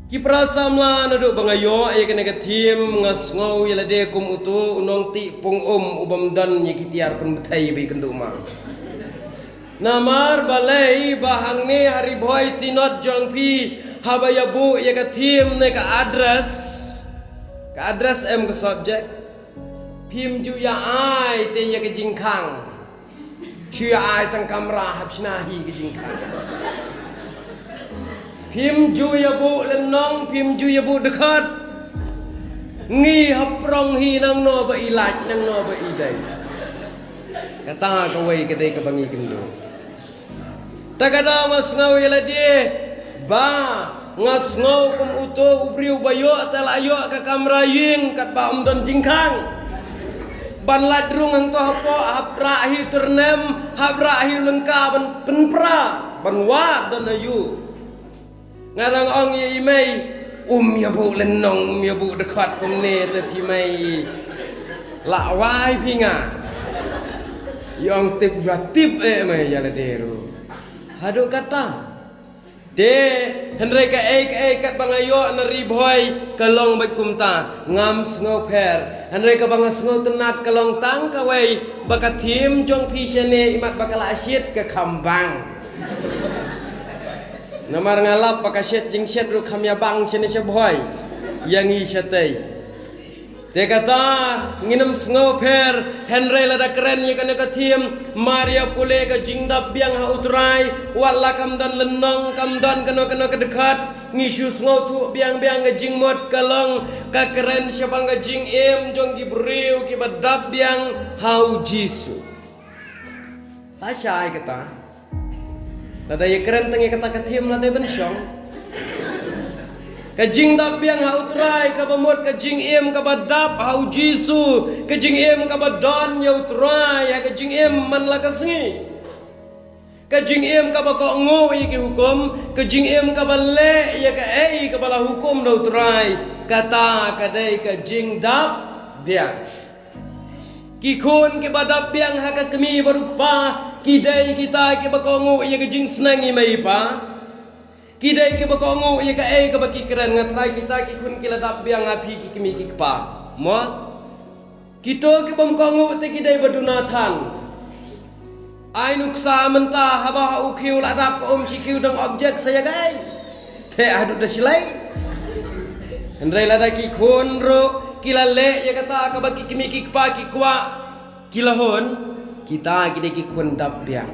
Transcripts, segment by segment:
Kiprasamla naduk bangayo ay kena ketim ngasngau yalade kum utu unong ti pung ubam dan yikitiar penbetai bi kenduma. Namar balai bahang ni hari boy sinot jong pi habayabu ya ketim ne ka address em ke subjek pim ju ya ai te ya ke jingkang. Chu ya ai tang kamera habsnahi ke jingkang. Pim ju ya bu lenong pim ju ya bu dekat ngi haprong hi nang no ba ilaj nang no ba idai kata ka wai kedai ka bangi kendo takada ngasngau yala die ba ngasngau kum uto ubriu bayo talayo ka kamraying kat ba umdon jingkang ban ladrung ang to hapo haprahi ternem haprahi lengka ban penpra ban wa dan ayu ngarang ong ye imei ya bu lenong ya bu dekat kumne tapi mai la wai pinga yang tip mai ya deru hadu kata de hendrai ka kat bangayo na riboy kalong bai kumta ngam sngo per hendrai ka banga sngo tenat kalong tang ka wai bakatim jong pisane imat bakala asyid ke kambang Namar ngalap pakasyet jing syet ru kamya bang sini boy yang i syatay. Te kata nginem sngo per Henry lada keren ye kana katim Maria pule ka jingdap biang ha utrai wala kamdan lenong kamdan kana kedekat ngisu sngo tu biang-biang ka jingmot kalong ka keren syabang ka jing em jong gibriu ki badap biang hau jisu. Tasyai kata Nada ye keren tengi kata katim nada bensyong. Kajing dap yang hau trai ka bamot kajing em ka badap hau jisu kajing em ka badon ya utrai ya kajing em man la kasngi. Kajing em ka bako ngo ye ki hukum kajing em ka bale ya ka ei ka bala hukum da utrai kata kadai kajing dap biang. Kikun ke badap biang haka kemi barukpa kidai kita ke bakongo iya ke jing senangi mai pa kidai ke bakongo iya ke ke baki keren ngatrai kita kikun ke ladap biang api ki kemi ki pa mo kita ke bamkongo te kidai badunatan ai nuksa mentah haba ukiu ladap ko sikiu dang objek saya gai te adu da silai hendrai lada kikun ro kilale ya kata ka baki kemi ki pa ki kwa kilahon kita kini kikun dap biang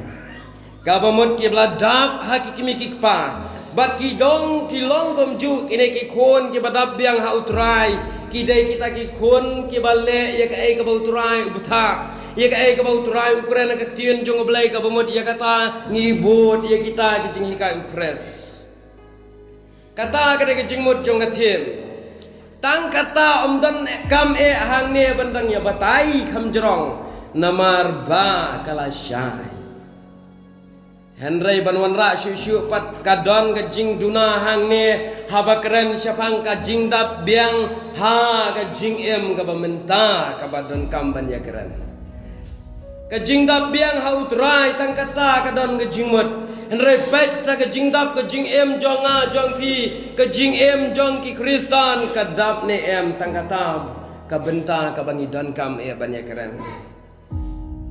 kabamot ki bladap hakikimi kikpa bat ki dong kilong bomju kini kikun ki badap biang ha utrai kidai kita kikun ki bale ya ka ai ka utrai ubuta ya ka ai ka utrai ukuran ka tiun jong blai kabamot ya kata ngibut ya kita kijing hika ukres kata kada kijing mut jong katim tang kata omdan kam hang ne bandang ya batai kam jerong namar ba kalasyai Henry banwan ra syu pat kadon ke jing duna hang ne haba keren syapang ka jing dap biang ha ka jing em ka bamenta ka badon kamban ya keren ka jing dap biang ha utrai tang kata kadon ke jing mut Henry pech ta ka jing dap ka jing em jong a jong pi ka jing em jong ki kristan ka dap ne em tang kata ka benta ka bangidon kam e ban ya keren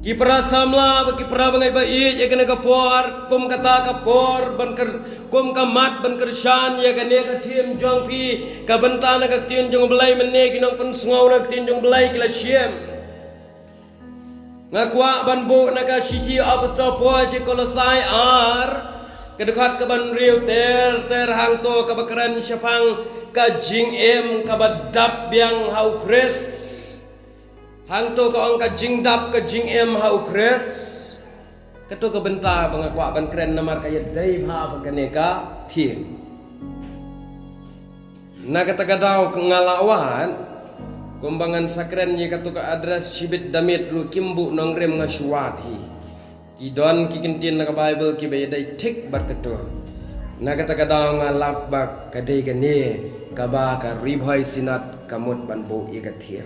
Kipra samla kipra bangai bai ya kena kapor kum kata kapor banker kum kamat banker shan ya kena ka tim jong pi ka bentana ka tin jong belai mene kinong pen sngau na tin jong belai kila siem ngakwa ban bo na ka city apostol po si kolosai ar kedekat ka ban riu ter hang to ka bakaran syapang ka jing em ka badap biang hau kres hang to ka ong ka jing dap ka jing em ha ukres kato ka benta bangakwa ban keren namar kaya dai ha baganeka thi na kata kadaw ngalawan kumbangan sakren ye kato ka address cibit damit ru kimbu nongrem nga syuat hi kidon kikintin na ka bible ki bayadai tik bat kato na kata kadaw ngalap bak kadai gane kaba ka ribhoy sinat kamut banbo ye ka thi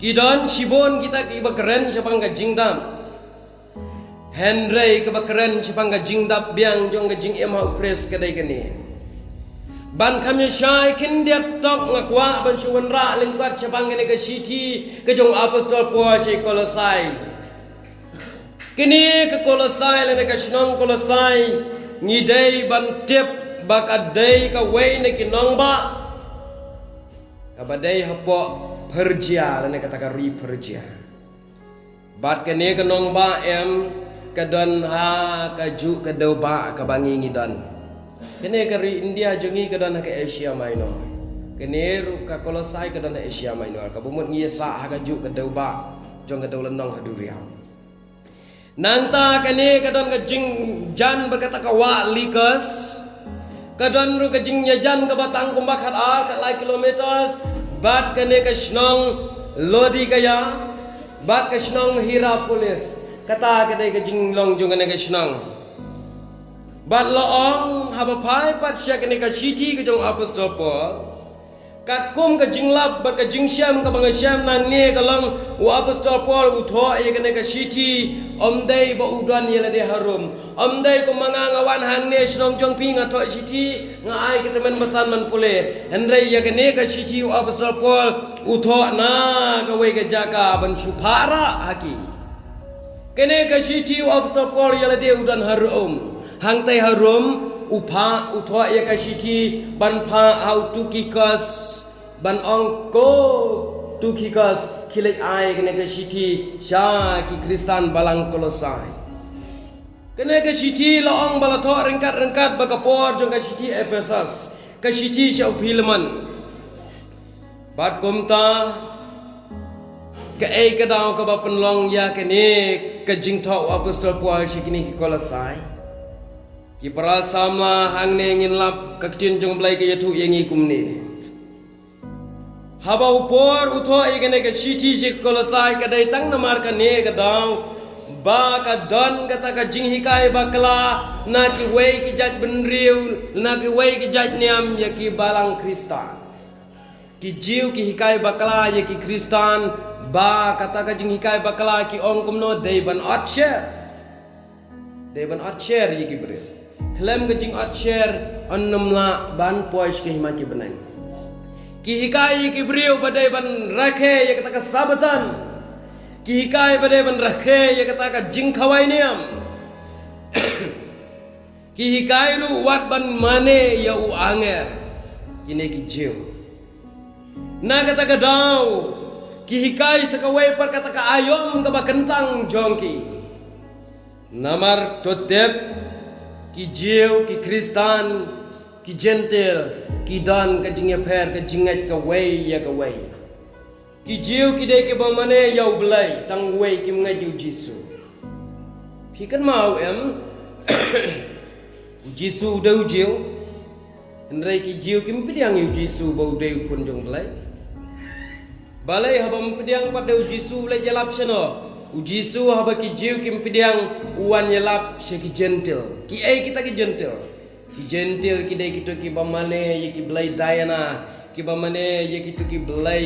Kidon sibon kita ke bakeren syapang ka jingdam Henry ke bakeren syapang ka jingdap biang jong ka jing em ha ukres kadai kani ban kami syai kin dia tok ngakwa ban syuwan ra lingkuat syabang kene ke siti ke jong apostol Paul syai Kolosai. Kini ke Kolosai lene ke shnong Kolosai ngidei ban tip bakadei ka wei ne kinong ba kabadei hapo perja lene kata ka ri perja bat kene ke nong ba kadon ha kaju kadau ba ka bangi ngidon kene ke ri India jongi kadon ke Asia Minor kene ru ka Kolosai kadon Asia Minor ka bumut ngiyasa ha kaju kadau ba jong kadau lenong haduriau nanta kene kadon ka jing jan berkata ka wa likas kadon ru ka jing jan ka batang kumbak hat ar ka lai kilometers bat kene ka shnong lodi kaya bat ka shnong Hierapolis kata kadai ka jing long jong kene ka shnong bat loong habapai pat sya kene ka siti ka jong apostol Paul kat kum ka jing lab bat ka jing syam ka bang syam nang ne ka long wa apostol Paul utho ye kene ka siti omdai ba udan ye de harum omdai ko manga ngawan hang ne shnong jong pi nga tho siti nga ai ka temen basan man pule hendrai ye kene ka siti wa apostol Paul utho na ka we ka jaka ban supara haki kene ka siti wa apostol Paul ye de udan harum hang tai harum upha utho ye ka siti ban pha autukikas ban ongko tukikas kilek ai kene ke siti sya ki Kristan balang Kolosai kene ke siti laong balato rengkat bagapor jong ke siti Efesus ke siti sya Philemon bat komta ke ai ke daw ka ba penlong ya kene ke jingtho apostol Paul sya kini ki Kolosai ki para sama hang ne ngin lap ka tin jong blai ke yatu yengi kumni haba upor utho igene ke siti je Kolosai kadai tang namar ka ne ka daw ba ka don kata ka jing hikai bakla na ki wei ki jat benriu na ki wei ki jat niam ya ki balang Kristan ki jiu ki hikai bakla ya ki Kristan ba kata ka jing hikai bakla ki ong kumno dei ban otcher ya ki bre klem ka jing otcher onnamla ban poish ki hima ki benang ki hikai ki brio badai ban rakhe ya kata ka sabatan ki hikai badai ban rakhe ya kata ka jing khawai niam ki hikai lu wat ban mane ya u anger kine ki jiu na kata ka daw ki hikai sakawai par kata ka ayom ka ba kentang jongki namar totep ki jiu ki Kristan ki gentle ki dan ka jingya pher ka jingat ka wei ya ka wei ki jiu ki de ke bamane yau blai tang wei ki ngai ju Jisu phikan mau Jisu deu jiu ndrai ki jiu ki mpidiang yu Jisu bau deu pun jong blai balai habam mpidiang pat deu Jisu blai jalap seno Jisu haba ki jiu ki mpidiang uan yalap she ki gentle ki ai kita ki gentle ki gentle ki dai kitu ki bamane ye ki blai Diana ki bamane ye kitu ki blai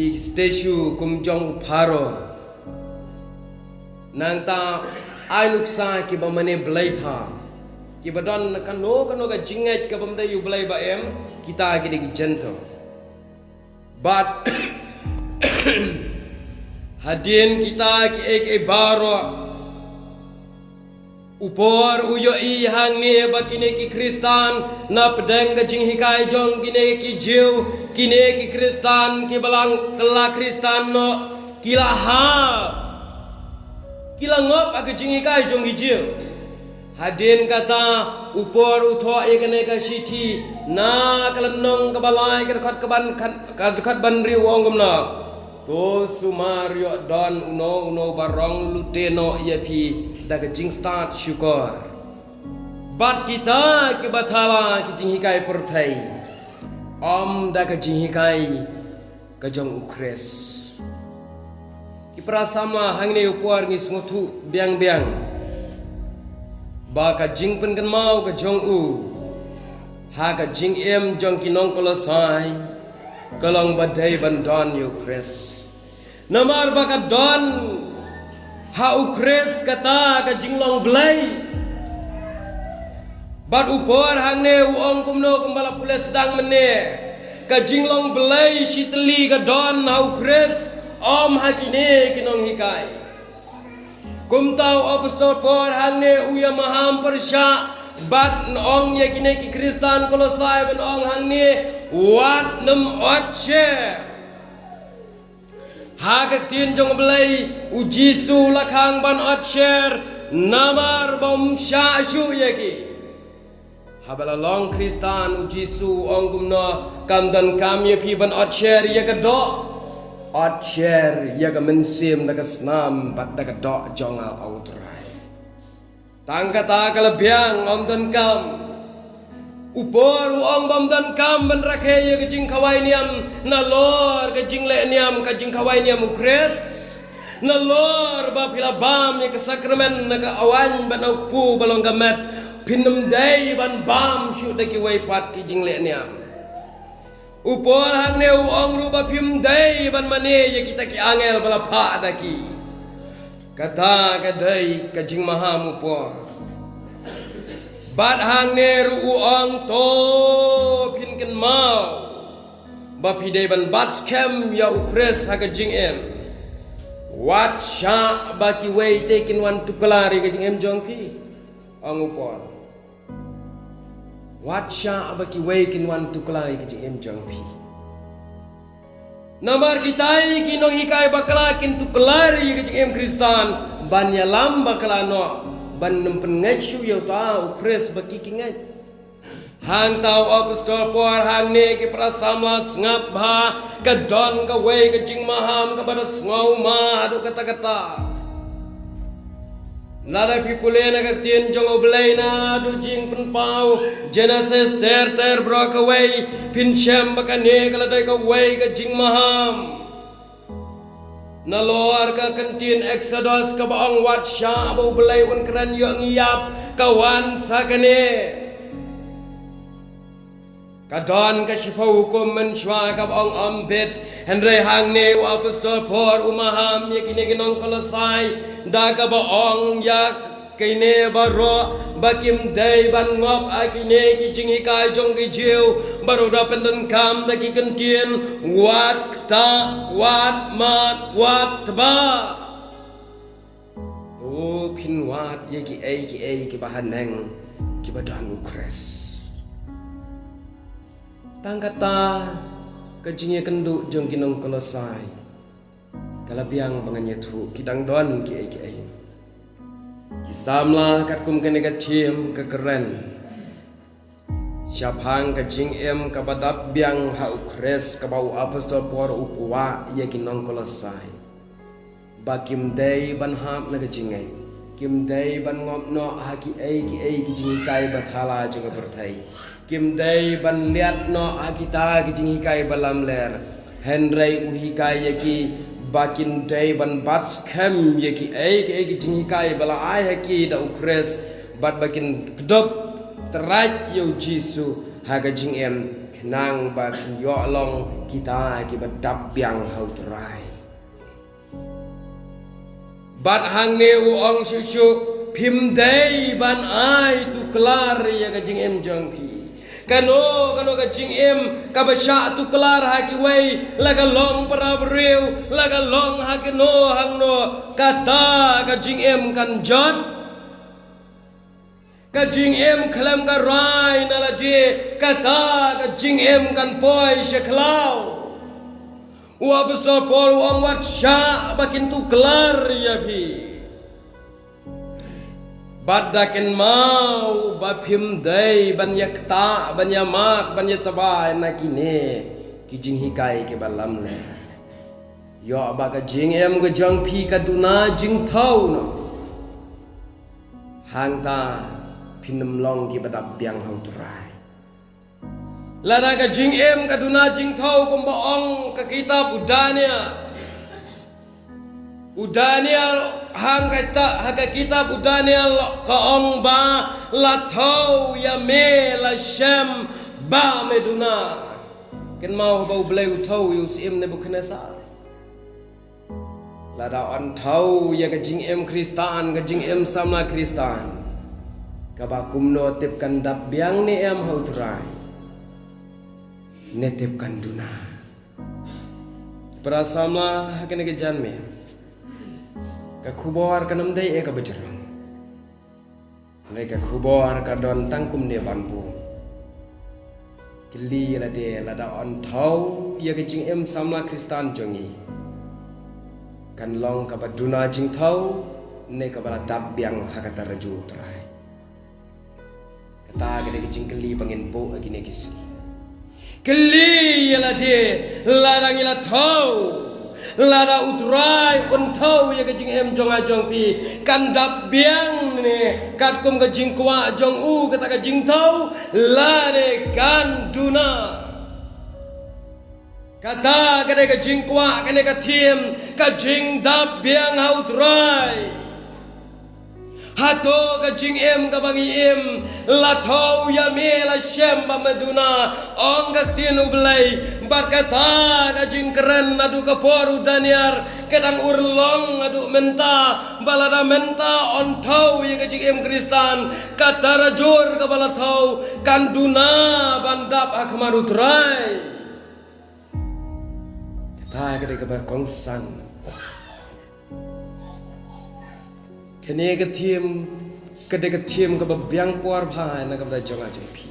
i statue kum jong pharo nang ta ai luksa ki bamane blai tha ki badon kano ka jingat ka bamdai yu blai ba kita ki dai ki gentle but hadin kita ki ek baro upor uyo i hang ne ba kine ki Kristan na pedang ka jing hikai jong kine ki jiu kine ki Kristan ki balang kela Kristan no kila ha kila ngop ak jing hikai jong ki jiu hadin kata upor utho e kene ka siti na kalenong ka balai ka khat ban riu ongom na to sumario don uno barong luteno yapi daga jing start syukur bat kita ke batala ki jing hikai pertai daga jing hikai ka jong ukres ki prasama hangne upor ngi sngotu biang ba ka jing pen kan mau ka jong ha ka jing jong kinong Kolosai kalong badai bandon ukres namar baka don ha ukres kata ka jinglong blai Bat upor hang ne uong kumno kumbala pula sedang mene. Ka jinglong belai shitli ka don hau kres om hakine kinong hikai. Kum tau apostol por hang ne uya maham persya bat ong ye kine ki Kristan Kolosai ban ong hang ne wat nem oche. Hagak tin jong belai uji su lakang ban ocher namar bom sya syu ye ki. Habala long Kristan uji su ong kumno kam dan kam ye pi ban ocher ye ka do. Ocher ye ka mensim da ka snam bat da ka do jonga ong turai. Tang kata kalebiang om dan kam. Upor uong bom dan kam ban rakhe ye ka jing kawai niam na lor ka jing le niam ka jing kawai niam ukres. Na lor ba pila bam ye ka sakramen na ka awan ban pu balong gamet. Pinam day ban bam shoot daki way pat ki jing le niam. Upor hang ne uong ruba pim day ban mane ye kita ki angel bala pa daki. Kata ka day ka jing maham upor. Bat hang ne ru uong to pin ken mau. Ba pi day ban bat kem ya ukres ha ka jing em. Wat sha ba ki way taken one to klari ka jing em jong pi. Ang upor. Wacha abaki wakin wan tuklai ke jing em jong pi. Namar kitai kinong hikai bakla kin tuklari ke jing em Kristan ban ya lam bakla no ban nem pengachu yo tau kres baki kingai. Hang tau apostol por hang ne ke prasamla ngap ba ka don ka way ke jing maham ka bada ngau ma adu kata-kata. Nada pipule na kaktian jong oblay na do jing penpau Genesis ter broke away pinchem bakane kaladay ka way ka jing maham. Naloar ka kantin Exodus ka baong wat sya abo oblay un kran yung iyap kawan sa kane. Kadon ka sipaw ko mensywa ka baong ambit Henry hang ne u apostol por umaham ye kiniginong Kolosai daga baong yak kine baro bakim day ban ngop akine ki jingi kai jong ki jiu baro dapen dan kam da ki kentien wat ta wat mat wat ba o pin wat ye ki bahan neng ki badan ukres tangkata kajingnya kenduk jong kinong Kolosai kalabiang banganya tu kidang don ki ai kisamla kat kum kene ka tim ka keren syapang ka jing em ka badap biang ha ukres ka bau apostol por ukwa ye kinong Kolosai bakim day ban hap na ka jingai kim day ban ngop no ha ki ai ki jing kai bathala jong berthai kim day ban liat no akita ki jingi kai balam ler Henry uhi kai yaki bakin day ban bats kem yaki ki jingi kai bala ai ki da ukres bat bakin kedop terai yo jisu haga jing em kenang bakin yo long kita ki badap yang hau terai bat hang ne uong shu pim day ban ai tu klar ya ga jing em jong pi Kano ka jing em ka basya tu kelar haki way laga long para brew laga long haki no hang no kata ka jing em kan jot ka jing em klam ka rai na la je kata ka jing em kan poi sheklau wa apostol Paul wa wat sya bakin tu kelar ya bi Badakin mau bapim day banyak ta banyak mak banyak tabai nakine kijing hikai ke balam le yo baga jing em go jang pi kaduna jing thau no hang ta pinam long ki badap biang hau turai lana ka jing em kaduna jing thau kum baong ka kitab Udaniel hang kata haga kitab Udaniel kaong ba la thau ya me la shem ba meduna ken mau ba bleu thau yu sim ne buknesa la da on thau ya ga jing em Kristan ga jing em samla Kristan Kabakum no tipkan dap biang ni em hautrai. Netipkan duna. Perasama kena kejan me. Kakubor kanam day eka becerang. Mereka kubor kadon tangkum ne banpu. Kili la de la da on tau ya kejing em samla Kristan jongi. Kan long kabaduna jing tau ne kabala dap biang hakata raju trai. Kata kena kejing keli bangin po agine kisi. Keli la de la dangila tau. Lada utrai untau ya kejing em jong ajong pi kan dap biang ne kat kum kejing kwa jong u kata kejing tau lade kan duna kata kene kejing kwa kene kathiem kejing dap biang hautrai hato kejing em kabangi em la thau ya me la shem ba meduna ong kaktin ublai berkata kejing keren adu kaporu daniar kadang urlong adu menta balada menta on thau ya kejing em Kristan kata rajur kabala thau kanduna bandap akmaru trai kata kene kabakongsan kene ketiem kebabiang puar bhai na kabda jonga jempi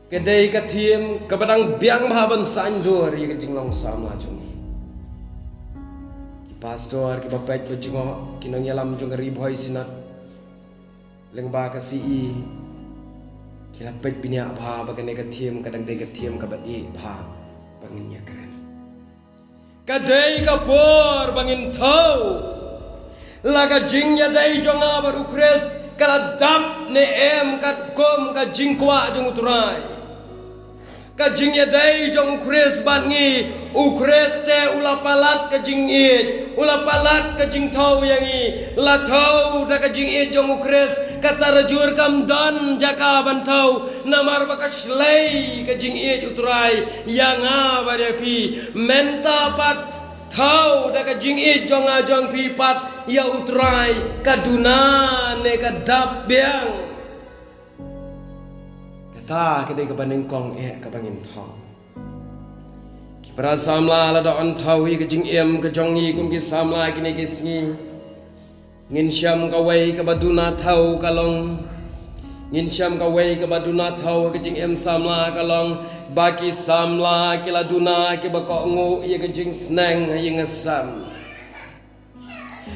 kedai ketiem kabadang biang bhaban sandur ye jinglong sama jongi ki pastor ki bapet bejingo kinong yalam jongari boy sinat lengba ka si ki lapet binia bha bagane ketiem kadang dei ketiem kabat e bha bangin ya keren kadai kapor bangin thau laga jingnya dai jonga baru kres kala dap ne em kat kom ka jingkwa jong utrai ka jingnya dai jong kres bangi ukres te ulapalat ka jingit ulapalat ka jing thau yangi la thau da ka jingit jong ukres kata rajur kam dan jaka ban thau namar bakaslei ka jingit utrai yanga badepi menta pat thau da ka jingit jong ajong pipat ya utrai kaduna ne kadap biang kata kedai kabanding kong kabangin thau kipara samla la da on thau hi kejing em kejongi kum ki samla kini kisngi ngin syam ka wei ka baduna thau kalong ngin syam ka wei ka baduna thau kejing em samla kalong baki samla kila duna ki bakok ngo ye kejing sneng ye ngesam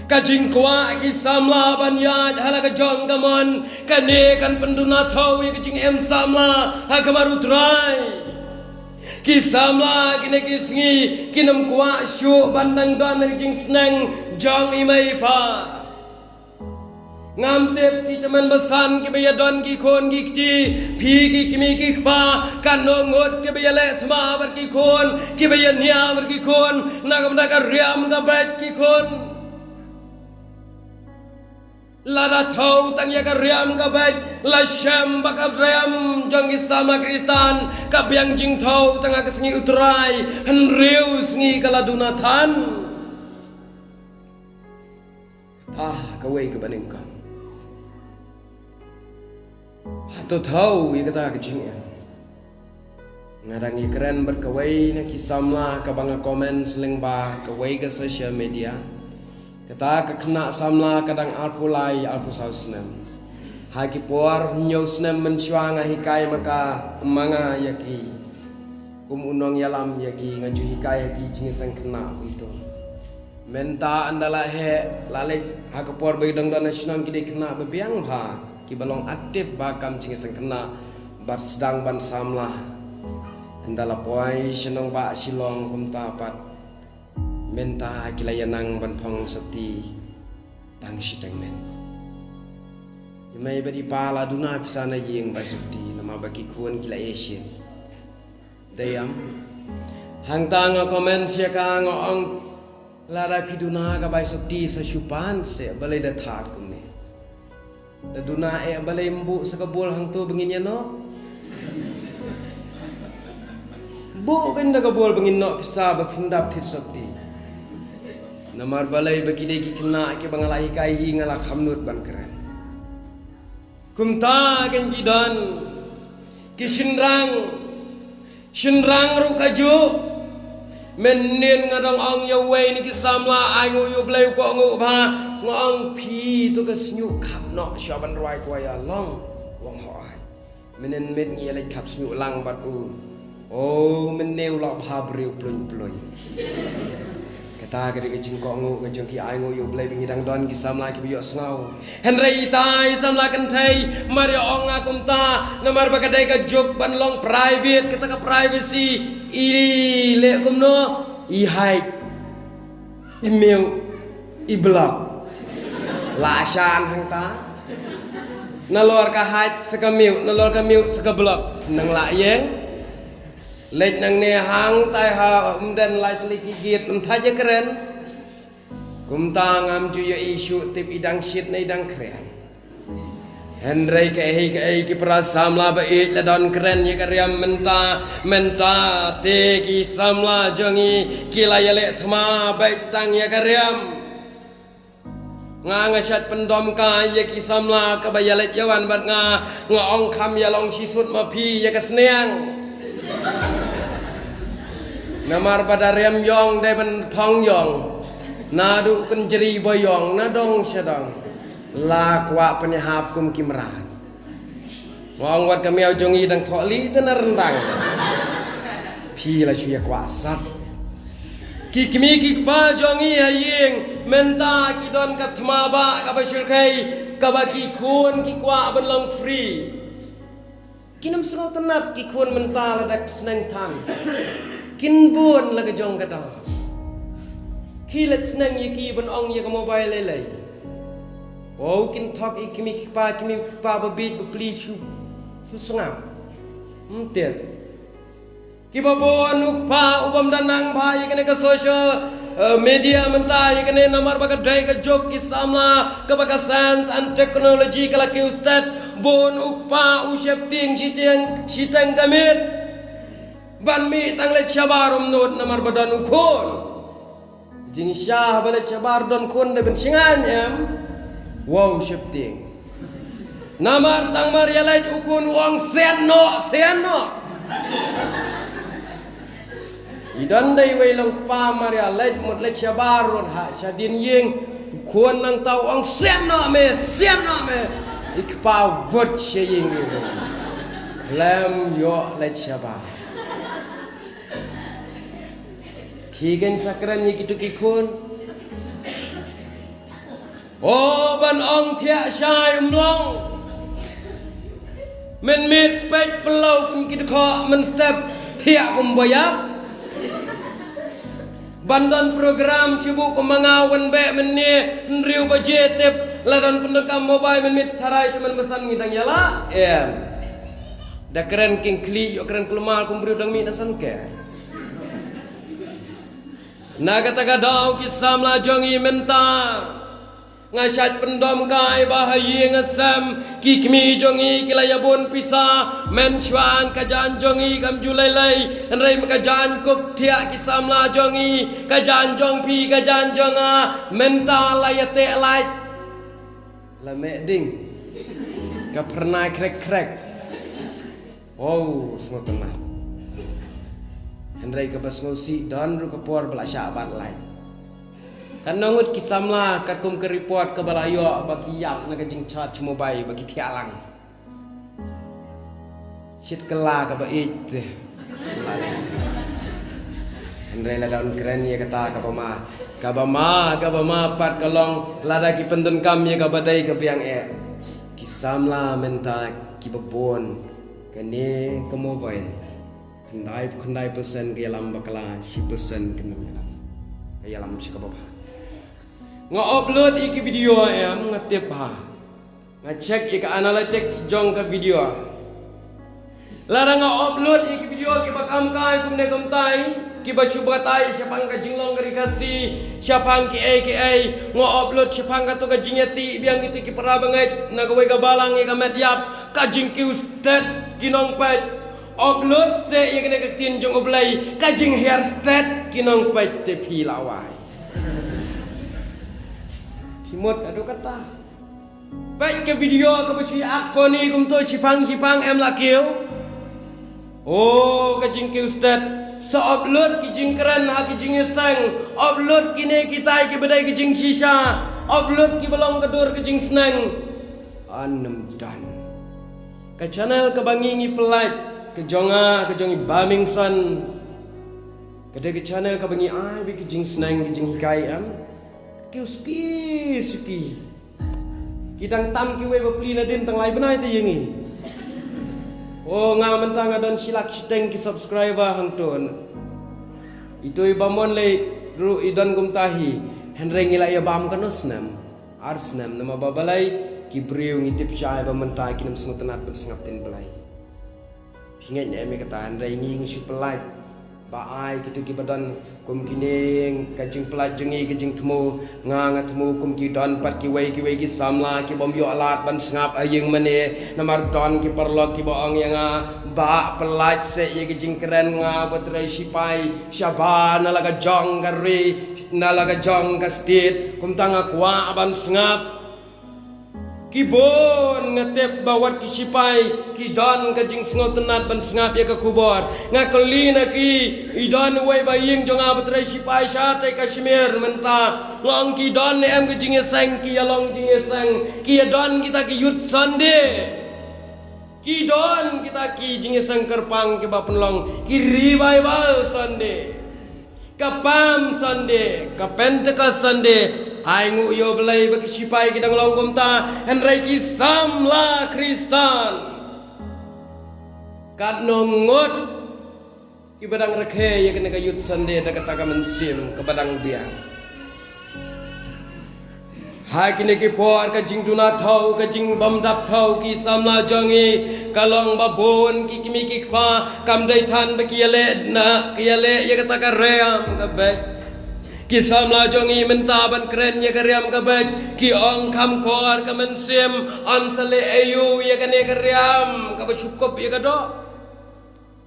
kajing kwa ki samla banya hala ka jong gamon kane kan penduna thau ye kejing em samla ha kamaru trai ki samla kine kisngi kinam kwa syu bandang don kejing sneng jong imai pa ngam tep ki teman besan ki baya don ki kon ki kti phi ki kimi ki pa kan no ngot ki baya le thma bar ki kon ki baya nia bar ki kon nagam naga riam ga bat ki kon lada thau tang ya ka riam ga bat la sham bakab riam jong ki sama Kristan ka biang jing thau tang ka sngi utrai han riu sngi kala dunathan ka wei ka baning ka Hato tahu ia kata kecingnya. Ngadangi keren berkawai na kisamla kabanga komen selengba kawai ke social media. Kata kena samla kadang alpulai alpusausnem. Haki puar nyusnem mensyuanga hikai maka manga yaki. Unong yalam yaki ngaju hikai yaki jingisang kena itu. Menta andala he lalik hakapor bagdang dana nasional kide kena bebiang ba. Ki balong aktif bakam jingisang kena bar sedang ban samlah andala poi senong ba silong kumta pat menta kilayanang ban phong seti tang sitang men yamai badi pala duna pisana yeng ba seti nama bagi kuan kila Asian dayam hang tang komen sia ka ngong lara piduna ka ba seti sa syupan se balai da that kumne da duna balai mbu sa kabul hang tu benginya no bu kan da kabul bengin no pisa ba pindap thit seti namar balai bagi deki kena ke bangalai kai ngala khamnut ban keren kumta kan jidan kishinrang rukaju menin ngadong ong yawai ni kisamla ai ngu yu blai ko ngu ba ngong pi tu ka snyu khap no shaban roi ko ya long wong ho ai menin met ngi le khap snyu lang bat u oh meneu lo bha breu plun kata ke ke jing ko ngu ke jong ki ai ngu yu blai bingi dang don kisamla ki biyo snau henrei tai samla kan thai mari ong akum ta namar ba kadai ka jok ban long private kata ka privacy i le kum no i hai email i blog la shan hang ta nalor ka hai saka mail nalor ka mail saka blog nang la yeng lek nang ne hang tai ha dan lai tli ki git tha je keren kum ta ngam ju ye isu tip idang shit nei dang keren Henry ke ki prasamla ba ik la don keren ye karyam menta te ki samla jongi kila yale thma baik tang ye karyam nga shat pendom ka ye ki samla ka ba yale jawan bat nga ong kham ya long sisut ma phi ye ka sneang namar pada rem yong dai ban phong yong na du kan jeri boyong na dong sedang la kwa penyahap kum kimran wong wat kami au jongi dang tholi tan rendang phi la chuya kwa sat ki kimi ki pa jongi ayeng menta ki don ka thma ba ka ba shil kai ka ba ki khun ki kwa ban long free kinam sro tanap ki khun menta la dak snang tham kin bun la ka jong ka ta ki let snang ye ki ban ong ye ka mobile le oh kin thok i kimi pa ba bit ba please you sengam mtet ki ba bon uk pa ubam danang ba ye kene ka social media menta ye kene nomor ba ka dai ka jok ki samla ka ba ka science and technology kala ki ustad bon uk pa u shep ting shitang kamit ban mi tang le chabarum not nomor badan ukon jing syah bale chabar don kon de ben singan em wow shifting namar tang maria lait ukun wong seno idan dai wei long pa maria lait mut lait shabarun ha shadin yeng kuan nang tau wong seno me ikpa vot sheying klam yo lait shabar kigen sakran ye kitu kikun oh ban ong thia shai long men mit pek pelau kum kita kho men step thia kum boyap bandan program cibu kum mangawan be men ne riu ba jetep ladan pendekam mobile men mit tharai cuman besan ngidang yala da keren king kli yo keren kelmal kum briu dang mi nasan ke naga taga dau kisam la jongi mentang ngasat pendom kai bahayi ngasam kikmi jongi kilayabun pisa menchuan kajan jongi kam julai enrai makajan kup thia kisam la jongi kajan jong pi kajan jonga menta layate lai la meding ka pernah krek oh semua enrai ka bas ngosi dan ru ka por bala syabat lai kan nangut kisamla kakum ke report ke balayo bagi yak na kajing chat cuma bai bagi tialang shit kela ka ba it andai la daun keren ye kata ka ba ma pat kalong lada ki pendun kam ye ka badai ka biang kisamla menta ki babon kane ke mobile kandai persen ke alam bakala 10% kena ke alam sikap apa nga-upload iki video em ngatip ha nga-check iki analytics jong ka video lara nga-upload iki video ki bakam kai kumne kumtai ki bachuba tai siapang ka jinglong ka rikasi siapang ki nga-upload siapang ka to ka jingeti biang itu ki parabangai nagawai ka balang ka medyap ka jingki ustad kinong pet upload se iki ne ka tin jong oblay ka jing hairstyle kinong pet te pilawai Himut adu kata Baik ke video ke besi akfoni kum to cipang em lakiu. Oh ke jing ke ustad so upload ki jing keren ha ki jing sang upload kini kita ki bedai ki jing shisha upload ki belong kedur ke jing senang anem dan ke channel ke bangingi pelat ke jongi Bamingson ke channel ke bangi ai bi ki jing senang ki jing hikai am ki suki Kidang tam kiwe bapli na din tang lai benai te yengi. Oh nga mentang adon silak siteng ki subscriber hang ton. Itu ibamon le ru idon gumtahi. Henry ngila ya bam kanusnam. Arsnam nama babalai ki briu ngitip chai ba mentai ki nam smutanat ben sengap tin belai. Hingat nya me kata Henry ngi ngi pelai. Ba ai kitu ki badan kum kining kajing pelajungi kajing temu nga temu kum ki don pat ki wei ki samla ki bom yo alat ban sengap ayeng mane namar don ki perlo ki boong yang ba pelaj se ye kajing keren nga batrai sipai syaba nalaga jong gari nalaga jong ka state kum tanga kwa ban sengap Kibon ngatep bawat kisipai kidan kajing sengot tenat ban sengap ya ke kubor ngakelina ki idan wei baying jong abatrai sipai syate Kashmir menta ngong kidan em kajing eseng ki along jing eseng ki dan kita ki yut sande kidan kita ki jing eseng kerpang ke bapenlong ki revival sande kapam sande kapenteka sande ai ngu yo belai bagi sipai kidang long ta Henry ki samla Kristan kat nongot ki badang rekhe ya kena kayut sande da kata mensim ke badang biang hai kini ki por ka jing duna thau ka jing bam dap thau ki samla jongi kalong babon ki kimi ki pa kam dai than ba ki le na ki le ya kata ka ream ka be Ki samla jongi mentaban keren ya karyam kabaj ki ong kam kor ka mensim on sale ayu ya kane karyam ka bersyukup ya kado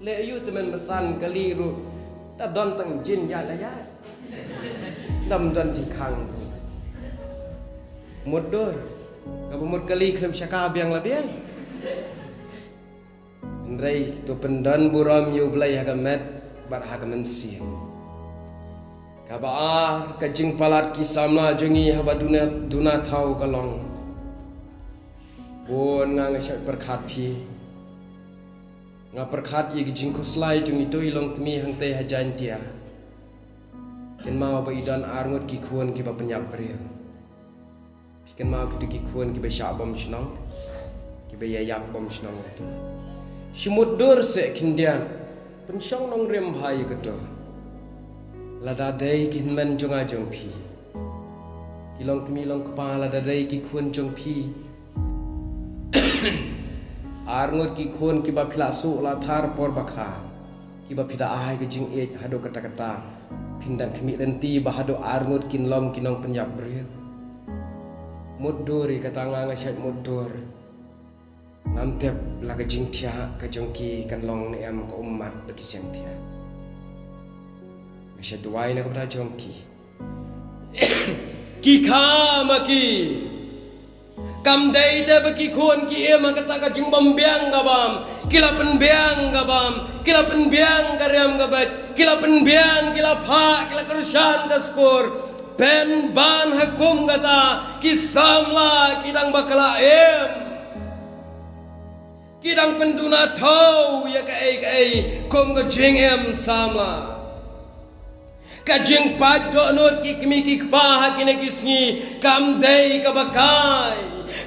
le ayu temen besan kaliru ta don tang jin ya la ya dam don di khang mudur ka mud kali khem syaka biang la biang ndrai tu pendan buram yu blai ha kamet bar ha mensim Kaba kajing palat kisamla jengi haba duna thau kalong bon nga ngasyak perkhat phi nga perkhat ye gijing koslai jengi toi long kmi hang te hajan tia ken mau ba idan arngot ki khon ki ba penyak bria ken mau ki khon ki ba sha bom shnong ki ba yak bom shnong tu shimut dur se kindian pensyong nong rem bhai kedo Lada day kin men jonga jong pi Kilong kemi long kepala lada day ki khun jong pi Arngot ki khun ki ba phila su la thar por bakha Ki ba phida ai ki jing e hado kata Pindang kemi lenti ba hado arngot kin long kinong penyap beriat Muduri kata nga syat mudur Namtep la ka jing tia ka jong ki kan long ne am ko umat bagi siang tia Masya duai nak kepada jongki Ki kama ki Kam day te baki khon ki ema kata ka jing bam biang gabam Kila pen biang gabam Kila pen biang karyam gabat Kila pen biang kila pha kila kerushan kaspur Pen ban hakum kata Ki samla kidang bakala em Kidang penduna thau ya ka ai Kum ka jing em samla Kajing padok not ki kimi ki kpah kine kisni kam dei ka bakai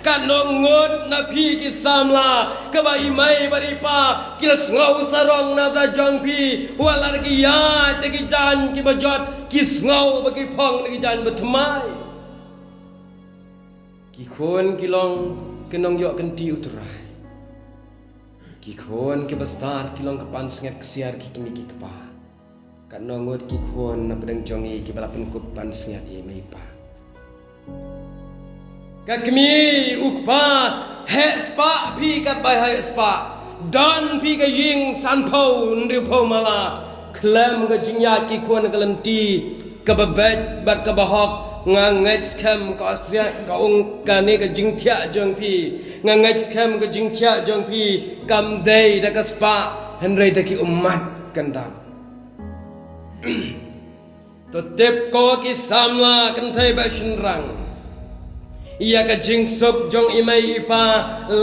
ka nongot na phi ki samla ka ba imai bari pa kilas ngau sarong na bla jong phi wala ki ya te ki jan ki bajot kis ngau bagi phong ki jan betmai ki khon ki long kenong yok kenti uturai ki khon ki bastar ki long kapan sengat kesiar ki kimi ki kpah Kat nongot ki khon na pedang jongi ki balapan kupan sengat ye meipa. Kat kemi ukpa he spa pi kat bai he spa dan pi ka ying san pau ndri pau mala klem ka jingya ki khon ka lemti ka babet bat ka bahok ngangai scam ko sia ka ong ka ne ka jing thia jong pi ngangai scam ka jing thia jong pi kam dei da ka spa henrei da ki umat kan ta to tep ko ki samla kan thai ba shin rang ia ka jing sok jong imai ipa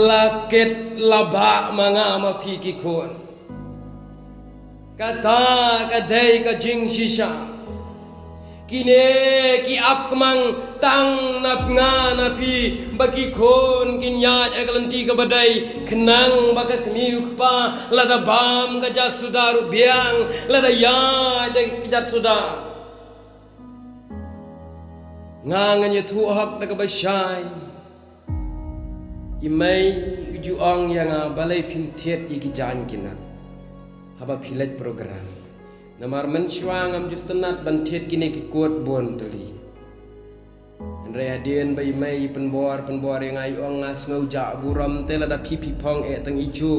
laket laba manga ma pi ki khon kata ka dei ka jing shisha kine ki ap kemang tang nap nga na pi bagi khon kinya agalanti ka badai kenang baka kemiu pa lada bam ka jasudaru biang lada ya de kijat suda nganganya thu hak da ka basai imai juang yang balai pim thiet iki jan kinat haba pilet program namar mensyuang am justenat bantiet kini ki kuat bon tuli andre adien bai mai penbor yang ai ong ngas ngau ja buram tela da pipi pong tang ijo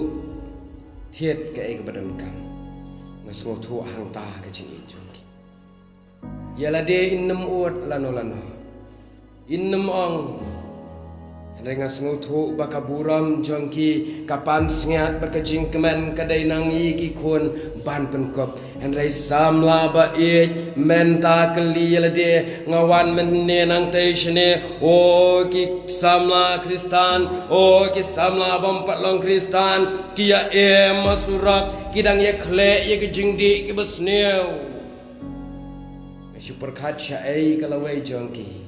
thiet ke ai kabadam kam ngas ngau thu hang ta ka ching ijo yala de innam ot lano innam ong Rengas ngutu baka buram jongki kapan sengat berkejing kemen kadai nangi ki kun ban penkop henrai samla ba it menta keli lade ngawan menne nang teishne o ki samla kristan o ki samla bompat long kristan kia masurak kidang ye khle ye kejing di ki besneu super khacha ai kalawai jongki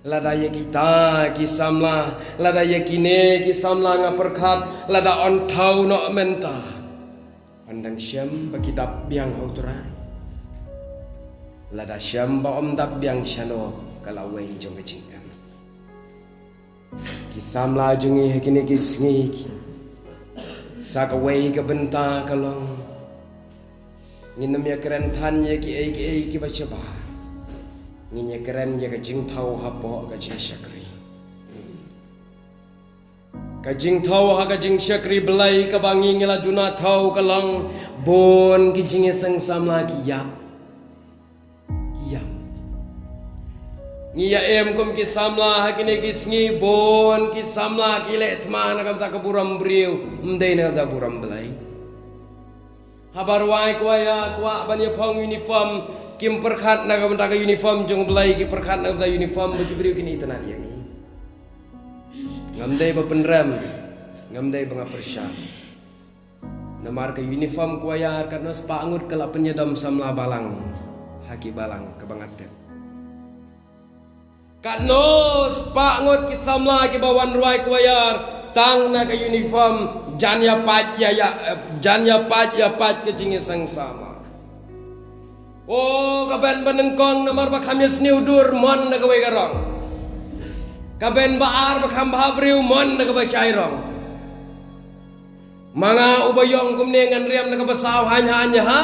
lada ye kita ki samla lada ye kine ki samla nga perkhat lada on thau no menta pandang syam ba kitab biang autra lada syam ba om dap biang shano kalawai jong kecing am ki samla jungi kine ki sngi sakawai ka benta kalong nginam ya keren than ye ki ki ba chaba Nginya keren ya kajing tau hapo kajing syakri kajing tau ha kajing syakri belai kabangi ngila duna tau kalang bon kijing sang samla kiya ngiya em kom ki samla ha kine kisngi bon ki samla kile tmana kam ta kaburam briu mdei na ta buram belai habar wai kwaya kwa banya phong uniform kim perkhat na ka uniform jong belai ki perkhat na da uniform bagi beriu kini tanah yang ini ngamdai ba penram ngamdai ba persya namar ka uniform kuaya karena sepangut kala penyedam samla balang haki balang kebangatet kano sepangut ki samla ki bawan ruai kuayar tang na ka uniform janya pat ya pat ke jingi sang sama oh kaben benengkong namar bakhamnya sniudur mon na kawai garong kaben baar bakham bahabriu mon na kawai syairong mga ubayong kumne ngan riam na kabasaw hanya ha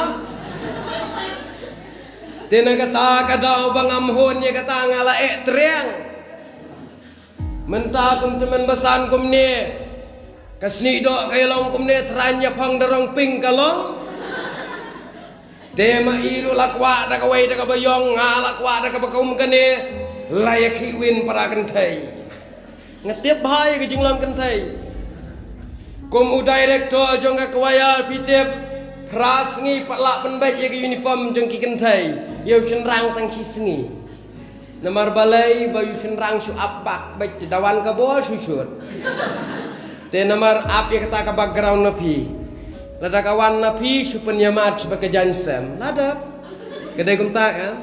tina kata kadaw bangamhon niya kata ngala triang menta kum temen basan kumne kasni do kailong kumne tranya pang darong ping kalong tema iru lakwa da kawai da kabayong lakwa da kabakum kane layak hiwin para kentai ngetiap bahaya ke jinglam kentai komu director jong ka kawaya pitep prasngi palak penbaj ye ke uniform jong ki kentai yo cenrang tang sisngi namar balai bayu cenrang su abak baj dawan ka bol susut te namar ap ye kata ka background napi lada kawan napi supenyamat sebagai jansem lada kedai kumta kan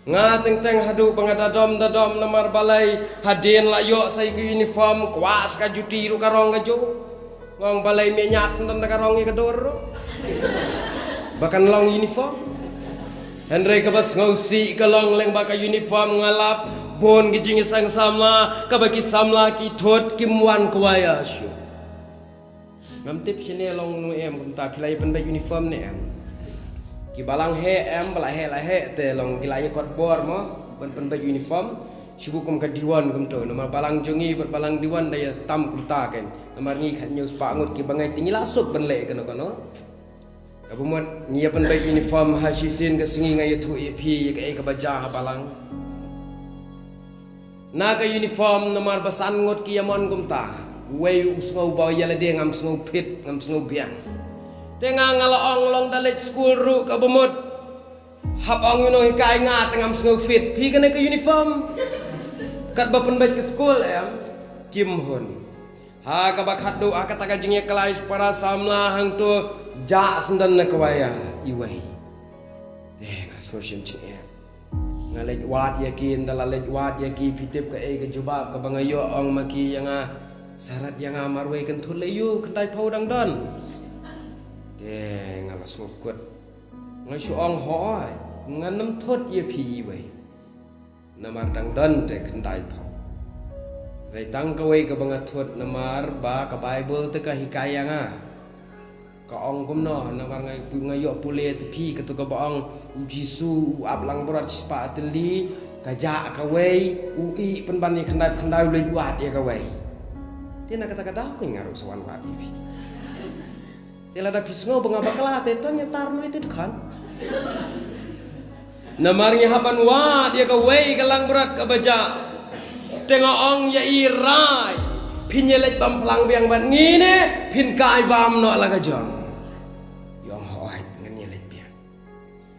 nga teng hadu bangadadom dadom namar balai hadien layok sai ke uniform kuas ka juti ru karong ka jo ngong balai menyat senten ka karong ke dor bahkan long uniform Henry ka bas ngausi ka long leng baka uniform ngalap bon gijing sang samla ka baki samla ki thot kimwan kwaya syu ngam tip sini long nu em kumta pilai pen uniform ni em ki balang he em bala he te long kilai kot bor mo pen uniform sibu kum ka diwan kum to nomor balang jongi ber balang diwan daya tam kumta ken nomor ngi khat nyus pangut ki bangai tingi lasuk ben le kono kabumot ngi pen uniform ha sisin ka singi ngai thu ep ka baja ha balang na ka uniform namar basan ngot ki yamon gumta wei usngau ba yala de ngam sngau pit ngam sngau biang tenga ngala ong long dalek school ru ka bomot hap ong yuno hikai nga tengam sngau fit pi kana ka uniform kat ba pen ke school kim hun ha ka bakhat do akata ka jingye kelais para samla hang tu ja sendan na kawaya iwai nga social ching ngalej wat yakin dalalej wat yaki pitip ka e ka jubab ka bangayo ong maki yang syarat yang marway kan thulayu kendai pau dang don ngalas ngukut ngai su ong hoi nganam thot ye phi wei namar dang don te kendai pau rai tang ka wei ka banga thot namar ba ka bible te ka hikaya ka ong kumno namar ngai yo pule te phi ka to ka ba ong ujisu ablang berat spa teli kaja ka wei ui pen ban ni kendai le buat ya ka wei dia nak kata aku ngaruk sawan wat ibi dia ada pisngo benga bakala te to nyetar no itu kan namar ngi haban wa dia ka wei galang berat ka baja tengok ong ya irai pinyelet bam pelang biang ban ngine pin kai bam no la ka jong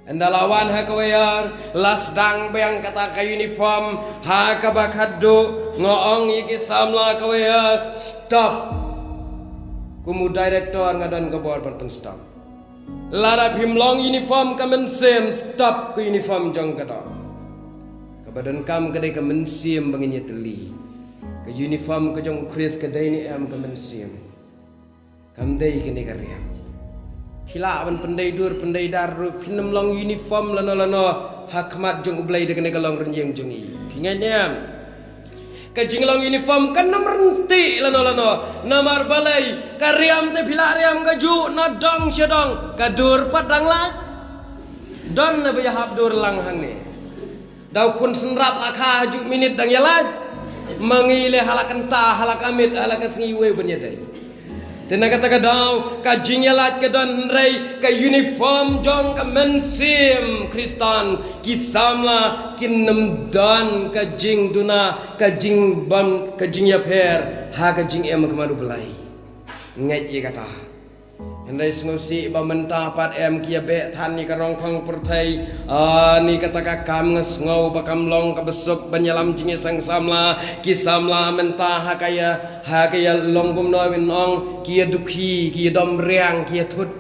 Andalawan ha kawayar lasdang bayang kata ka uniform ha ka bakaddo ngoong iki samla kawayar stop kumu director ngadan ka bor pen stop lara pimlong uniform ka mensem stop ku uniform jong kada ka badan kam kadai ka mensem banginya teli ka uniform ka jong kris kadai ni am ka mensem kam dei kini karya Hila ban pendai dur pendai daru pinam long uniform lano hakmat jong ublai dengan kalong renjeng jongi pingannya kajing long uniform kan namrenti lano namar balai kariam te pila riam kaju nadong syadong kadur padang lah don na bayahab dur lang hang ni dau kun senrap lakha haju minit dang yalat mangile halak entah halak amit halak sengiwe benyadai Tena kata kadau kajing yalat kadan rei ka uniform jong ka mensim Kristan kisamla kinnem dan kajing duna kajing ban kajing yapher ha kajing em kemadu belai ngai ye kata Hendai sengusi ba mentah pat em kia be than ni karong phang perthai ni kata ka kam ngesngau ba kam long ka besuk banyalam jinge sang samla ki samla mentah ha kaya long bum noi win ong kia dukhi kia dom riang kia thut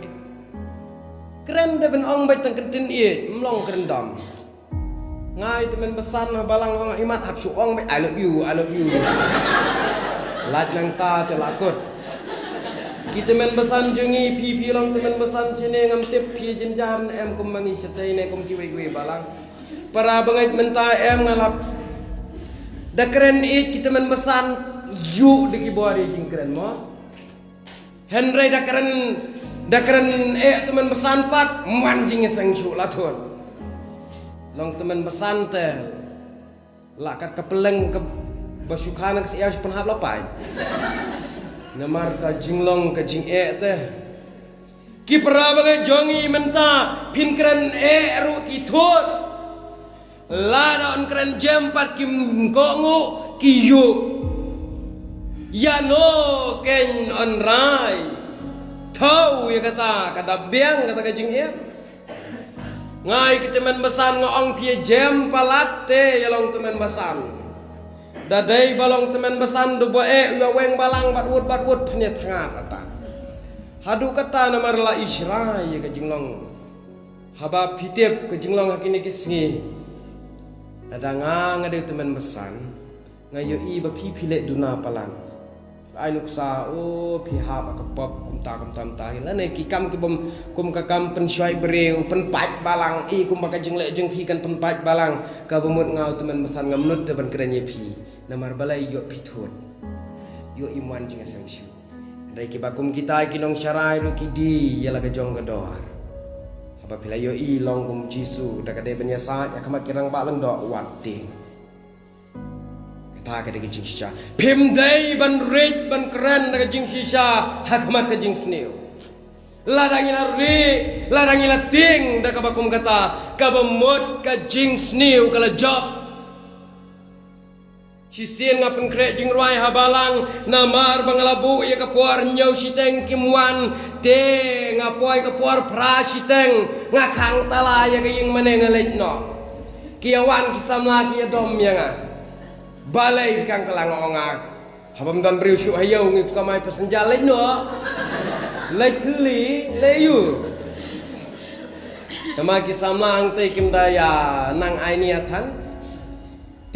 keren de ben ong bai tang kentin i mlong keren dom ngai temen besan balang ong imat hap su ong bai I love you laj nang ta te lakut kita men besan jengi pi long temen besan sini ngam tip pi jenjar em kum mangi setai ne kum kiwe balang para bangait menta em ngalap da keren it kita men besan yu de ki bori jing keren mo Henry da keren temen besan pat manjing sang syu lathon long temen besan te lakat kepeleng ke basukana ke sia penhap lapai namar ka jinglong ka jing teh ki para bagai jongi menta pin keren ru ki thot la don keren jam pat kim kongu ki yu ya no ken on rai thau ya kata kada biang kata ka jing ngai kita men besan ngoong pie jam palate ya long temen besan dadai balong temen besan do boe ya weng balang batwut phnya thangat ata hadu kata namar la isra ye ka jinglong haba pitep ka jinglong hakini kisngi dadanga ngade temen besan ngayo i ba pi phile duna palan ai nuksa pihak akapop kum tam ta la ne ki kam ki bom kum ka kam pen syai breu pen pat balang i kum ka jingle jeng pi kan pen pat balang ka bomut ngau temen besan ngamnut depan kerenye pi namar balai yo pithut yo iman jing sang syu dai ki bakum kita ki nong syarai ru ki di yala ka jong gador apa pila yo i long kum jisu da ka de benya sa ya kamat kirang ba leng do wati ta ka de jing shisha pim dai ban rich ban keren da ka jing shisha hakmat ka jing sneu ladangila ladangila ting da ka bakum kata ka bemut ka jing sneu kala job Sisien ngapen krek jing ruai habalang namar bangalabu ya kapuar nyau siteng kimwan te ngapoi kapuar pra siteng ngakang tala ya kaying mane ngalej no kiawan kisamla kia dom ya nga balai bikang kelang ongak habam don briu syu hayau ngi kamai pesenja lej no lej thli leyu nama kisamla ang te kim daya nang ai ni athan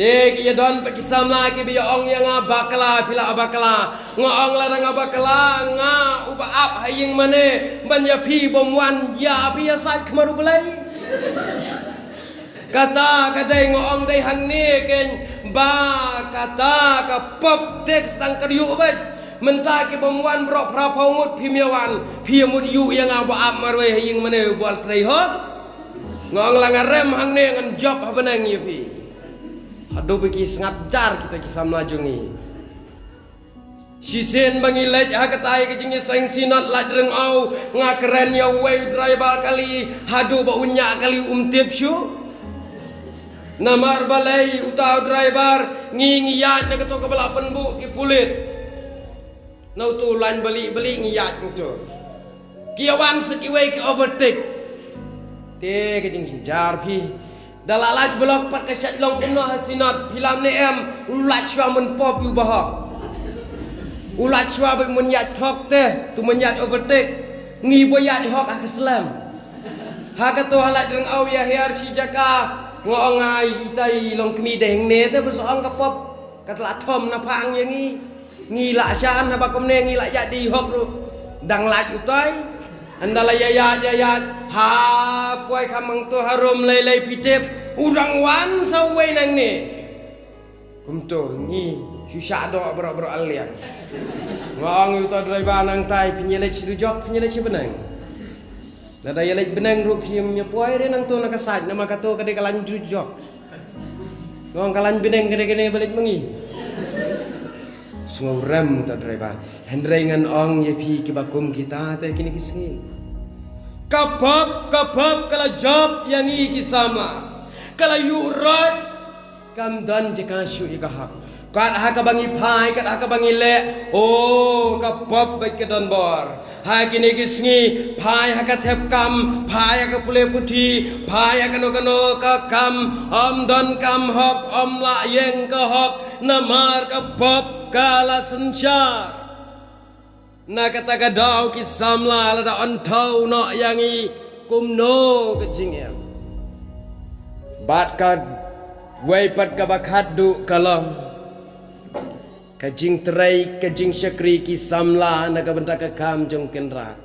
Dek iya don pakisam lagi biya ong yang abakala pila abakala ngong larang abakala nga uba ap haying mane banya pi bomwan ya pi asat kemaru belai kata kadai ngong dai hang ni ken ba kata ka pop tek stang keryu ba menta ki bomwan bro pra paungut pi miawan pi mud yu yang aba ap marwe haying mane bual trai hot ngong lang rem hang ni ngan job habanang ya pi aduh bagi sangat jar kita kisah melajungi. Sisen bangi lej hakatai kecingnya seng sinat laj reng au ngakeren ya way driver kali hadu ba unya kali tip syu. Namar balai utau driver ngiyat na keto kabala penbu ki pulit. Nau tu lan bali ngiyat itu. Kiawan sekiway ki overtake. Te kecing jar pi. Dalalaj blok pat kasyat long penuh hasinat filam ni ulat syua men pop yu bahak ulat syua bag men yat thok teh tu men yat overtake ngi bo yat hok ak Islam ha ka to halat reng au ya hiar si jaka ngong ai itai long kemi deng ne te besoang ka pop ka tla thom na phang yang ngi la shan ha ba kom ne ngi la yat di hok ru dang laj utai andala ya ha puai kamang tu harum lei pitep udang wan sawai nang ni kumto ngi susah do bro alian ngong uta driver nang tai penyelek sidu job penyelek si benang nada yelek benang ru phim nya puai re nang tu nak kasaj nama kato kade kalan ju job ngong kalan benang kade balik mengi sungau rem uta driver hendrengan ong ye pi ki bakum kita te kini kisngi kapap kala job yang i kisama kala yurai kam dan jika syu ikahak kat ha ka bangi phai kat ha ka bangi le oh kapap baik ke don bor ha kini kisngi phai ha ka thep kam phai ha ka pule puthi phai ha kano ka kam don kam hok la yeng ka hok namar kapap kala sensyar na kata kadau kisamla lada ontau no yangi kumno kecing em bat ka wai pat ka bakat du kalong kajing terai kajing syakri kisamla na ka benta ka kam jong kenra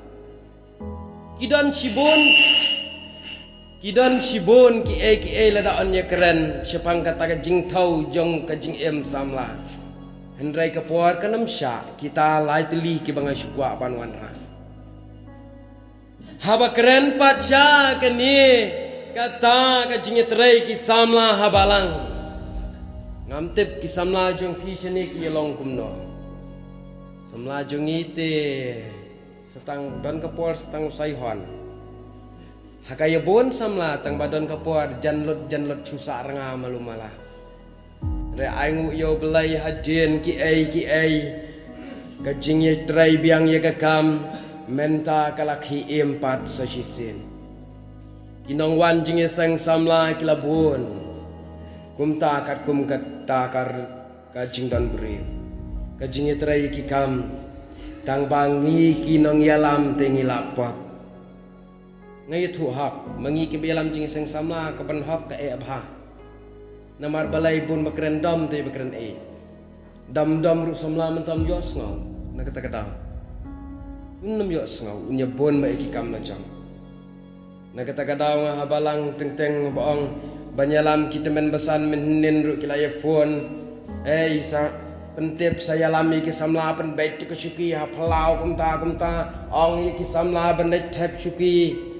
kidan shibun ki e lada onnya keren sepang kata kajing tau jong kajing em samla Hendrai kepuar kenam syak kita lai teli ki bangai syukwa panuan ra. Haba keren pat sya keni kata ka jinge terai ki samla habalang. Ngamtip ki samla jong pi sini ki long kumno. Samla jong ite setang don kepuar setang usaihon. Hakaya bon samla tang badon kepuar janlut susah renga malu malah. Re aingu yo belai hajin ki ai kajing ye trai biang ye kakam menta kalakhi empat sa sisin kinong wan jing ye sang samla kilabun kumta kat kum kat takar kajing dan beri kajing ye trai ki kam tang bangi kinong yalam tengi lapak ngai thu hak mangi ki yalam jing sang samla kapan hak ka e abha namar balai pun bakren dom te bakren e dam ru samla mentam yos ngau na kata unam yos ngau unya bon ba iki kam na jam na kata nga habalang teng boong banyalam kita men besan menhin ru kilaya phone sa pentip saya lami ki samla pen bait ke syuki ha phalau kumta ong ki samla bandai tap syuki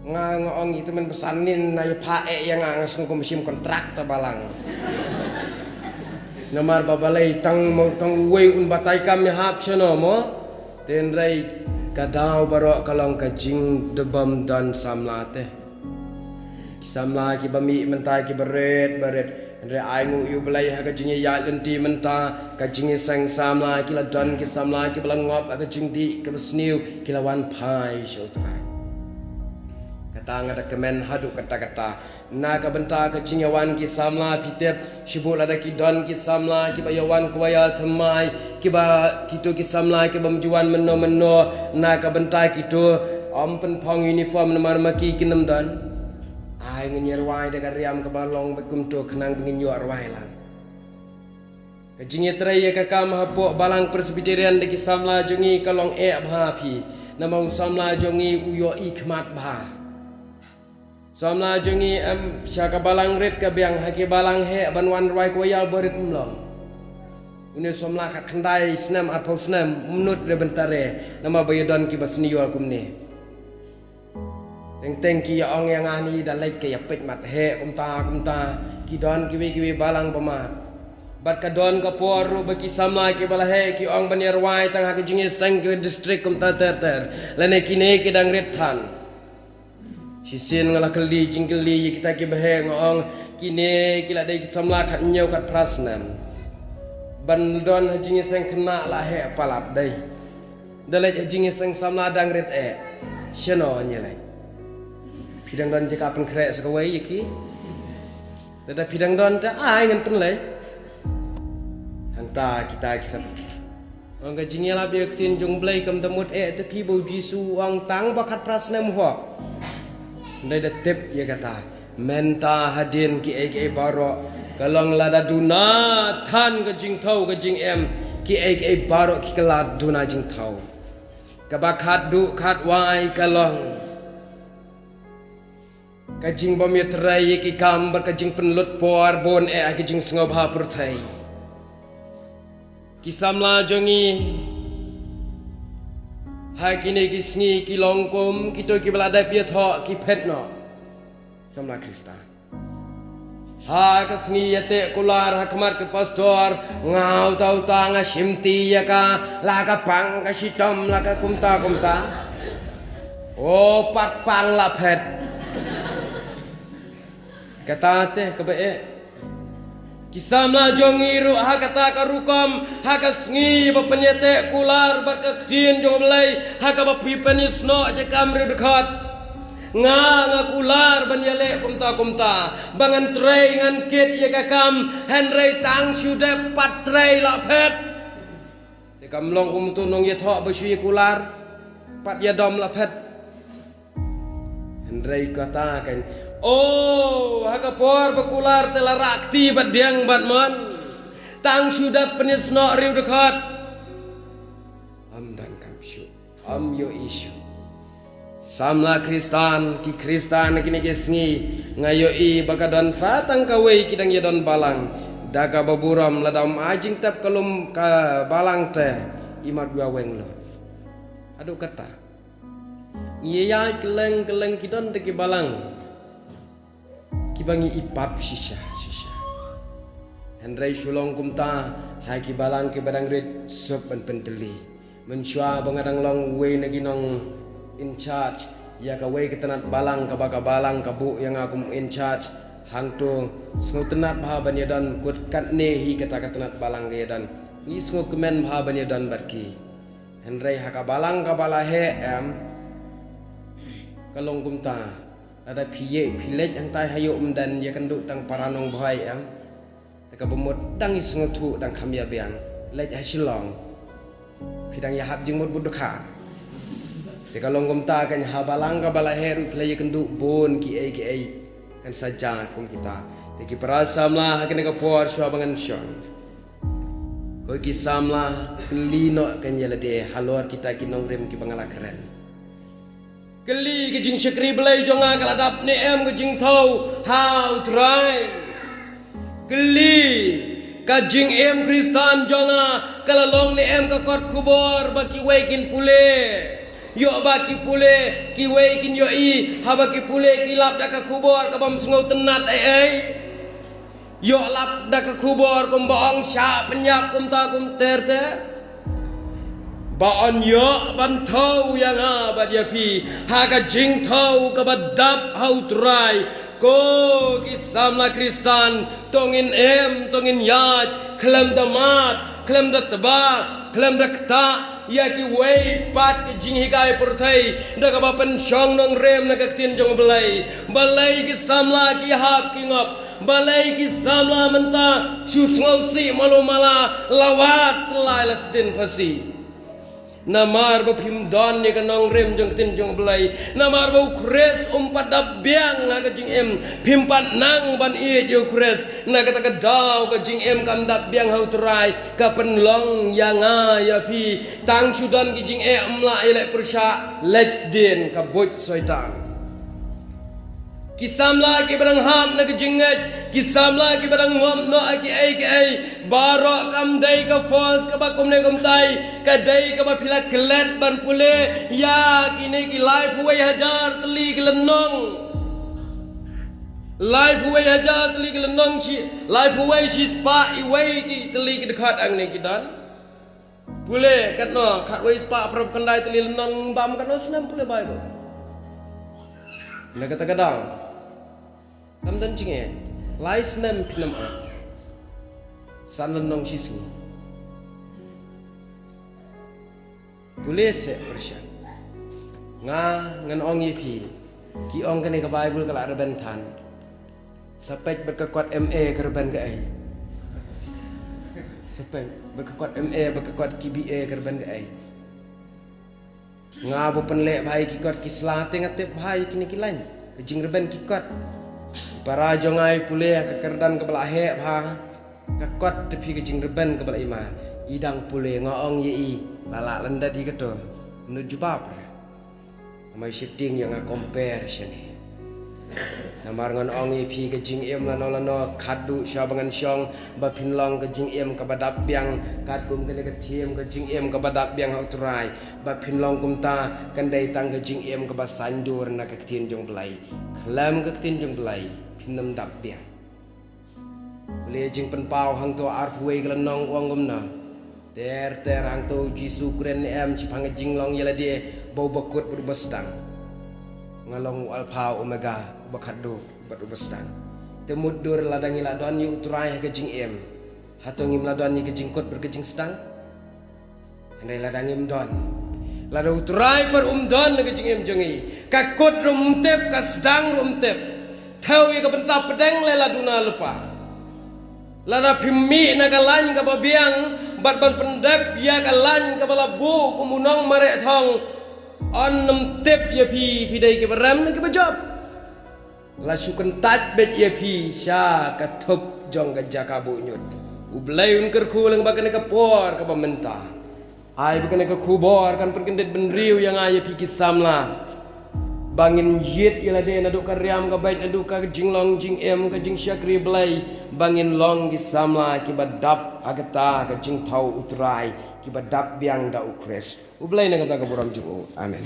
ngong itu men pesanin na pae yang ngaseng komisim kontrak tabalang namar babalai tang wei un batai kami hap sono mo tenrai kadau barok kalong kajing debam dan samlate samla ki bami mentai ki beret Andre ai ngu yu belai ha ka jing ya lenti menta ka jing sang samla kila don ki samla ki belangop ka jing di ka besniu kila wan pai syotrai. Kata ngada kemen hadu kata-kata na ka benta ka jing yawan ki samla pitep shibul ada ki don ki samla ki bayawan kuaya thamai ki ba kito ki samla ki bamjuan meno na ka benta kito pen pong uniform namar maki kinam dan ai ngenyar wai de kariam ka balong bekum to kenang penginyo arwai lang ka jing trai ka kam hapo balang presbyterian de ki samla jongi kalong bha phi namau samla jongi uyo ikmat bha Samla jongi syaka balang red ka biang haki balang he banwan rwai ko ya berit mlong. Une somla kat khandai snam atau snam menut re bentare nama bayadon ki basni wal kumne. Teng ki ya ong yang ani dan lai ke ya pet mat he kumta ki don ki balang pamat. Bat ka don ka por baki samla ki bala he ki ong banir rwai tang haki jingi sang ke district kumta ter lene ki ne ki dang red than. Sisin ngala keli jingkeli kita ki behe ngong kine kila dai samla kat nyau kat prasnam ban don jingi sang kena la he palat dai dalai jingi sang samla dang ret sheno nyelai pidang don jeka pen krek sekawai yiki tada pidang don ta ai ngan pen lai hangta kita kisap ong ka jingi la be tin jong blai kam tamut te pi bo jisu wang tang bakat prasnam ho Ndai da tip ya kata menta hadin ki ai baro kalong lada duna than ka jing thau ka jing em ki ai baro ki kala duna jing thau ka ba khat du khat wai kalong ka jing bom ye trai ki kam bar ka jing penlut por bon ka jing sngop ha pur thai ki samla jongi hai kini ki sngi ki longkom ki to ki belada pia tho ki phetno samla krista ha ka sngi yate kular ha khamar ke pastor ngau tau tanga simti ya ka la ka pang ka sitom la ka kumta oh pat pang la phet kata te ka be Kisamla jongiru ha kata karukom ha kasngi bapanyete kular bakakjin jong belai ha ka bapipenis no je kamri dekat nga kular banyale kumta bangan trei ngan kit ye kakam henrei tang sude patrei la phet te kamlong kumtu nong ye tho basui kular pat ya dom la phet henrei kata kan oh, haka por bakular telah rakti bat diang bat mon. Tang sudah penis no riu dekat. Dan kam syu. Yo isu. Samla Kristan ki Kristan kini kesngi ngayo i bakadon satang kawai kidang yadon balang. Daga baburam ladam ajing tap kalum ka balang te imat dua weng lo. Aduh kata. Iya keleng kidon teki balang. Kibangi ipap shisha Henry sulong kumta hai ki balang ki badang red sop and penteli mensyua bangadang long way naginong in charge ya ka way ketenat balang ka baka balang ka bu yang aku in charge hang tu sengu tenat bha ban yadan kut kat nehi kata ketenat balang ge dan ni sengu kemen bha ban yadan barki Henry haka balang ka balahe kalong kumta ada piye pilej yang tai hayo dan ya kenduk tang paranong bhai taka bemut dang isngotu dang khamya biang lej hasilong pidang ya hab jing mut budukha te kalong gomta kan habalang ka balaheru play kenduk bon ki ai kan saja kum kita te ki prasamla hakene ka por swa bangan syong ko ki samla kelino kan yelade halor kita kinong rem ki bangala keren Keli ke jing syakri belai jonga kaladap ni ke jing tau how try Keli ka jing Kristan jonga kalalong ni ka kot kubor baki wekin pule yo baki pule ki wekin yo ha baki pule ki lap dak kubor ka bam sngau tenat yo lap dak kubor kum baong sya penyap kum ta kum ter Baan yo ban tau yang abad ya pi haga jing tau ka badap hau trai ko kisamla Kristan tongin tongin yat kelam damat kelam datba kelam dakta ya ki wei pat ki jing hikai purthai daga ba pen shong nong rem na kaktin jong balai kisamla ki hap ki ngop balai kisamla menta susngau si malumala lawat lai lastin phasi namar ba phim don ni ka nong rem jong tin jong belai namar ba ukres umpat dabyang ga jing phim pat nang ban e jo ukres na ka daw ka jing kam dabyang hau trai ka penlong yang ya pi tang chudan ki jing amla ele persha let's din ka boj soitan kisamla ki barang ham na ka jinget kisamla ki barang wam no ki ai baro kam dai ka fos ka ba kum ne kum tai ka dai ka ba phila klet ban pule ya kini ki life way hajar teli ki lenong life way hajar teli ki lenong chi life way chi spa i way ki teli ki dekat ang ne ki dan pule kat no khat way spa prop kandai teli lenong bam kat no senam pule bai bo na kata kadang tam dan jinge lai senam pinam a san lenong chi sing Boleh se persyan ngan ong yepi ki ong kene ka Bible kala reban than sapek berkekuat MA ke reban ke ai sapek berkekuat MA berkekuat KBA ke reban ke ai nga bo penlek bai ki kot ki slate ngatep bai kini ki lain ke jing reban ki kot para jongai pule ka kerdan ke bala he bha ka kot tepi ke jing reban ke bala ima idang pule nga ong ye balak lenda di keto menuju bab amai shifting yang compare sini namar ngon ong pi ke jing lano khadu syabangan syong ba pinlong ke jing ka badap biang kat kum ke thiem ke jing ka badap biang hau trai ba pinlong kum ta kandai tang ke jing ka ba sandur na ke tin jong belai klam ke tin jong belai pinam dap biang boleh jing pen pau hang to arpuai ke lenong wang gum na ter hang tu Jisu kren cipang jing long yala dia bau bakut berbestang ngalong alpha omega bakado berbestang temudur ladangi ladon yu utrai ke jing hatongi ladon ni ke jing kot berkejing stang andai ladangi don lada utrai per don ke jing jongi kakot rumtep ka stang rumtep tau ye ka bentap pedang lela duna lepa lada pimi na kalan ka babiang bat ban pendap ya kalan ka bala bu kumunong mare thong on nam tep ya pi dai ke baram na ke bajab la syukan tat bet ya pi sya ka thop jong ka jaka bu nyut ublai un ker kulang bakane ka por ka pamenta ai bakane ka kubor kan perkendet benriu yang ai pi kisamla bangin yit ila de na duk karyam ka bait na duk ka jinglong jing ka jing syakri blai bangin long ki samla ki badap agata ka jing thau utrai ki badap biang da ukres ublai na kata ka buram jugo amen